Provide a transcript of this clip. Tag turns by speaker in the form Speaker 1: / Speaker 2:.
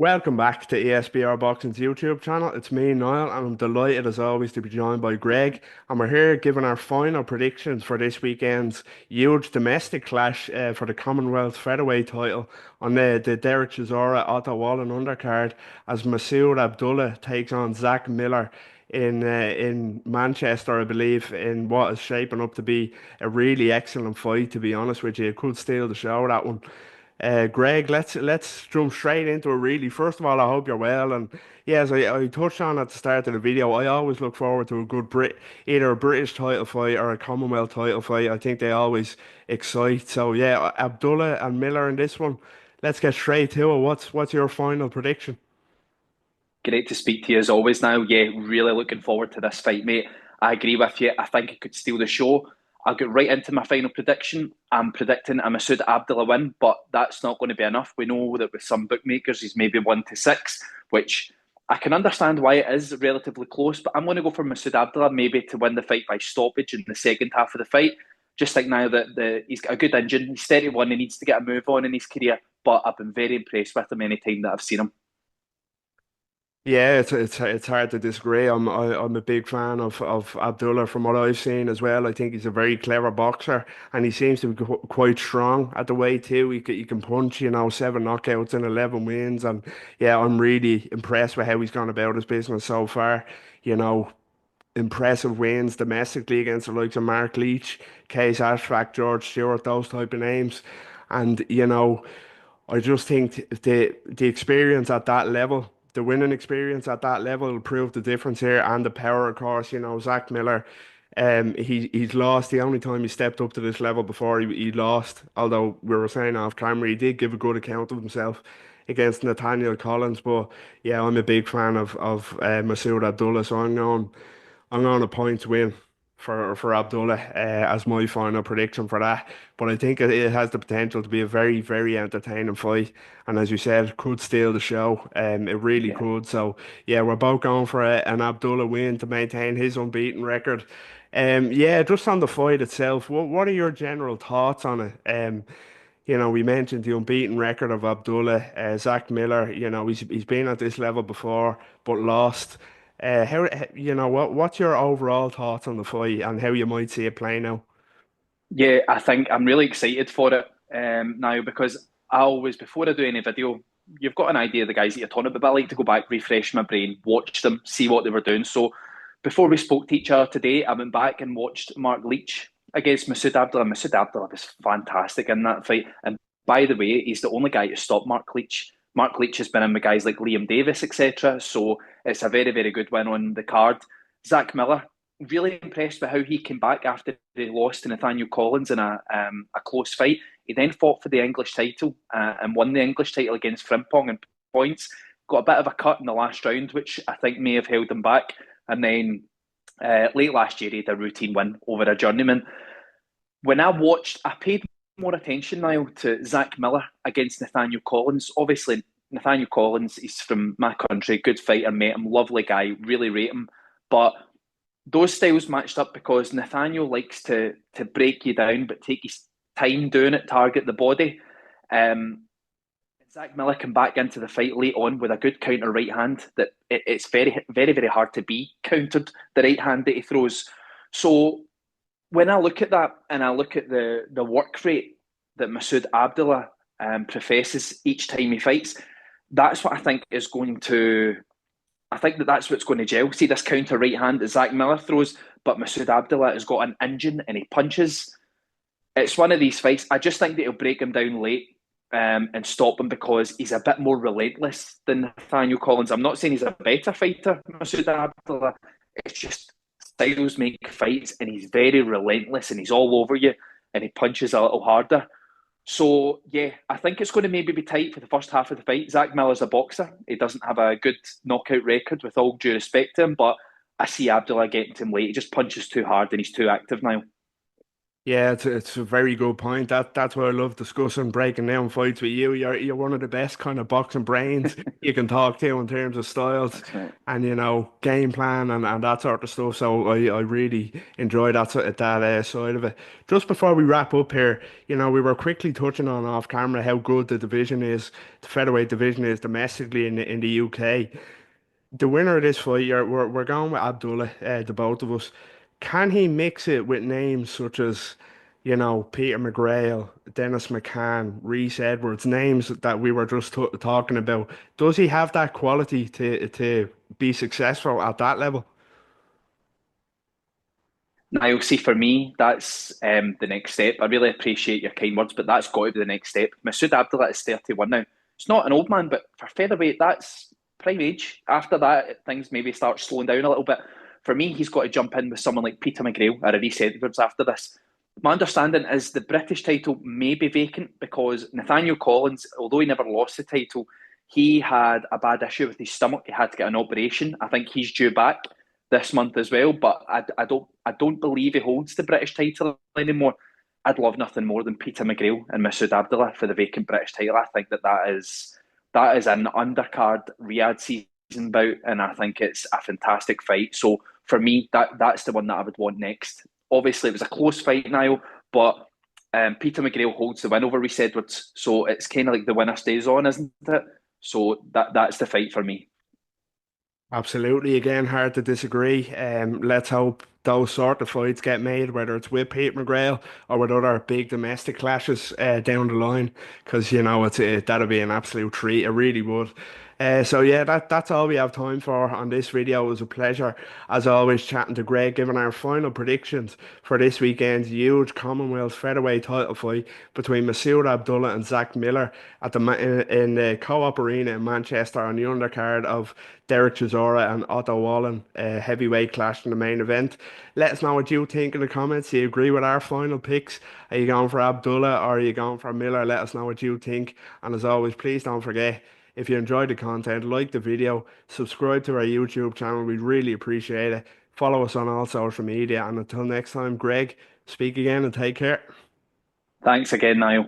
Speaker 1: Welcome back to ESBR Boxing's YouTube channel. It's me, Niall, and I'm delighted as always to be joined by Greg. And we're here giving our final predictions for this weekend's huge domestic clash for the Commonwealth featherweight title on the Derek Chisora Otto Wallen undercard as Masood Abdulah takes on Zach Miller in Manchester, I believe, in what is shaping up to be a really excellent fight. To be honest with you, it could steal the show, that one. Greg, let's jump straight into it really. First of all, I hope you're well. And yes, I touched on at the start of the video, I always look forward to a good either a British title fight or a Commonwealth title fight. I think they always excite. So yeah, Abdullah and Miller in this one. Let's get straight to it. What's your final prediction?
Speaker 2: Great to speak to you as always now. Yeah, really looking forward to this fight, mate. I agree with you. I think it could steal the show. I'll get right into my final prediction. I'm predicting a Masood Abdullah win, but that's not going to be enough. We know that with some bookmakers, he's maybe 1-6, which I can understand why it is relatively close, but I'm going to go for Masood Abdullah maybe to win the fight by stoppage in the second half of the fight. Just think now that he's got a good engine. He's 31. He needs to get a move on in his career, but I've been very impressed with him any time that I've seen him.
Speaker 1: Yeah, it's hard to disagree. I'm a big fan of Abdullah from what I've seen as well. I think he's a very clever boxer, and he seems to be quite strong at the weight too. He can punch, 7 knockouts and 11 wins, and yeah, I'm really impressed with how he's gone about his business so far. You know, impressive wins domestically against the likes of Mark Leach, Case Ashfaq, George Stewart, those type of names, and I just think the experience at that level, the winning experience at that level will prove the difference here, and the power, of course. Zach Miller, he's lost. The only time he stepped up to this level before he lost, although we were saying off camera, he did give a good account of himself against Nathaniel Collins. But yeah, I'm a big fan of Masood Abdullah, so I'm going a points win for Abdullah as my final prediction for that. But I think it has the potential to be a very, very entertaining fight. And as you said, could steal the show. It really
Speaker 2: Yeah.
Speaker 1: could. So yeah, we're both going for an Abdullah win to maintain his unbeaten record. Yeah, just on the fight itself, what are your general thoughts on it? We mentioned the unbeaten record of Abdullah, Zach Miller. He's been at this level before, but lost. What's your overall thoughts on the fight and how you might see it playing out?
Speaker 2: Yeah, I think I'm really excited for it now because I always, before I do any video, you've got an idea of the guys that you're talking about, but I like to go back, refresh my brain, watch them, see what they were doing. So before we spoke to each other today, I went back and watched Mark Leach against Masood Abdullah. Masood Abdullah was fantastic in that fight. And by the way, he's the only guy to stop Mark Leach. Mark Leach has been in with guys like Liam Davis, etc. So it's a very, very good win on the card. Zach Miller, really impressed with how he came back after he lost to Nathaniel Collins in a close fight. He then fought for the English title and won the English title against Frimpong in points. Got a bit of a cut in the last round, which I think may have held him back. And then late last year, he had a routine win over a journeyman. When I paid more attention now to Zach Miller against Nathaniel Collins. Obviously, Nathaniel Collins, he's from my country, good fighter, met him, lovely guy, really rate him. But those styles matched up because Nathaniel likes to break you down, but take his time doing it, target the body. Zach Miller came back into the fight late on with a good counter right hand that it's very, very, very hard to be countered, the right hand that he throws. So when I look at that and I look at the work rate that Masood Abdullah professes each time he fights, that's what I think is going to I think that's what's going to gel. See this counter right hand that Zach Miller throws, but Masood Abdullah has got an engine and he punches. It's one of these fights. I just think that he'll break him down late and stop him because he's a bit more relentless than Nathaniel Collins. I'm not saying he's a better fighter, Masood Abdullah. It's just styles make fights and he's very relentless and he's all over you and he punches a little harder. So yeah, I think it's going to maybe be tight for the first half of the fight. Zach Miller's a boxer. He doesn't have a good knockout record, with all due respect to him, but I see Abdullah getting to him late. He just punches too hard and he's too active now.
Speaker 1: Yeah, it's a very good point. That's why I love discussing breaking down fights with you. You're one of the best kind of boxing brains you can talk to in terms of styles
Speaker 2: Thanks, mate.
Speaker 1: and game plan and that sort of stuff. So I really enjoy that side of it. Just before we wrap up here, we were quickly touching on off camera how good the featherweight division is domestically in the UK. The winner of this fight, we're going with Abdullah, the both of us. Can he mix it with names such as, Peter McGrail, Dennis McCann, Reese Edwards, names that we were just talking about? Does he have that quality to be successful at that level?
Speaker 2: Niall, see, for me, that's the next step. I really appreciate your kind words, but that's got to be the next step. Masood Abdulah is 31 now. It's not an old man, but for featherweight, that's prime age. After that, things maybe start slowing down a little bit. For me, he's got to jump in with someone like Peter McGrail or a Reece Edwards after this. My understanding is the British title may be vacant because Nathaniel Collins, although he never lost the title, he had a bad issue with his stomach. He had to get an operation. I think he's due back this month as well. But I don't believe he holds the British title anymore. I'd love nothing more than Peter McGrail and Masood Abdullah for the vacant British title. I think that is an undercard Riyadh season bout, and I think it's a fantastic fight. So for me, that's the one that I would want next. Obviously, it was a close fight, Niall, but Peter McGrail holds the win over Reece Edwards, so it's kind of like the winner stays on, isn't it? So that's the fight for me.
Speaker 1: Absolutely. Again, hard to disagree. Let's hope those sort of fights get made, whether it's with Pete McGrail or with other big domestic clashes down the line, because that'll be an absolute treat. It really would. So yeah, that's all we have time for on this video. It was a pleasure, as always, chatting to Greg, giving our final predictions for this weekend's huge Commonwealth featherweight title fight between Masood Abdullah and Zach Miller in the Co-op Arena in Manchester on the undercard of Derek Chisora and Otto Wallen, heavyweight clash in the main event. Let us know what you think in the comments. Do you agree with our final picks? Are you going for Abdullah or are you going for Miller? Let us know what you think. And as always, please don't forget, if you enjoyed the content, like the video, subscribe to our YouTube channel. We'd really appreciate it. Follow us on all social media. And until next time, Greg, speak again and take care.
Speaker 2: Thanks again, Niall.